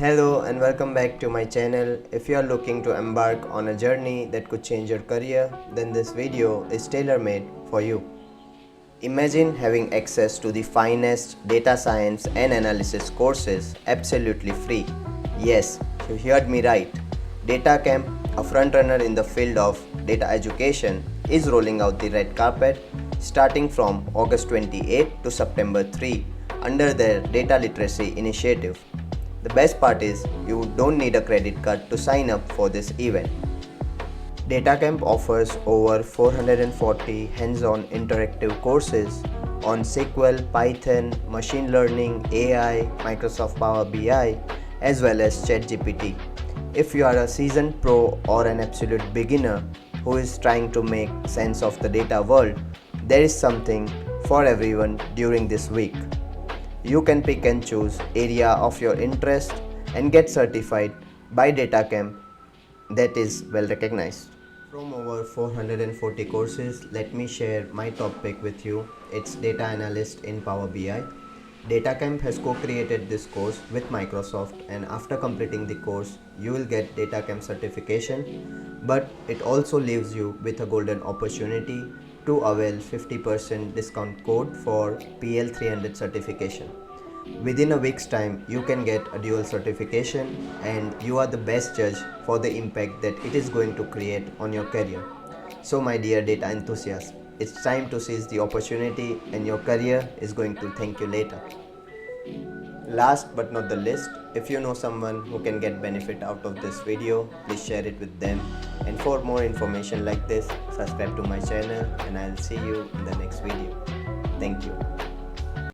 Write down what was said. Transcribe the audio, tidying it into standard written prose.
Hello and welcome back to my channel. If you are looking to embark on a journey that could change your career, then this video is tailor-made for you. Imagine having access to the finest data science and analysis courses absolutely free. Yes, you heard me right. Datacamp, a frontrunner in the field of data education, is rolling out the red carpet starting from August 28 to September 3 under their data literacy initiative. The best part is you don't need a credit card to sign up for this event. Datacamp offers over 440 hands-on interactive courses on SQL, Python, machine learning, AI, Microsoft Power BI, as well as ChatGPT. If you are a seasoned pro or an absolute beginner who is trying to make sense of the data world, there is something for everyone during this week. You can pick and choose area of your interest and get certified by Datacamp that is well recognized. From over 440 courses, let me share my top pick with you. It's Data Analyst in Power BI. Datacamp has co-created this course with Microsoft, and after completing the course, you will get Datacamp certification, but it also leaves you with a golden opportunity to avail 50% discount code for PL300 certification. Within a week's time, you can get a dual certification, and you are the best judge for the impact that it is going to create on your career. So my dear data enthusiasts, it's time to seize the opportunity and your career is going to thank you later. Last but not the least, if you know someone who can get benefit out of this video, please share it with them. And for more information like this, subscribe to my channel and I'll see you in the next video. Thank you.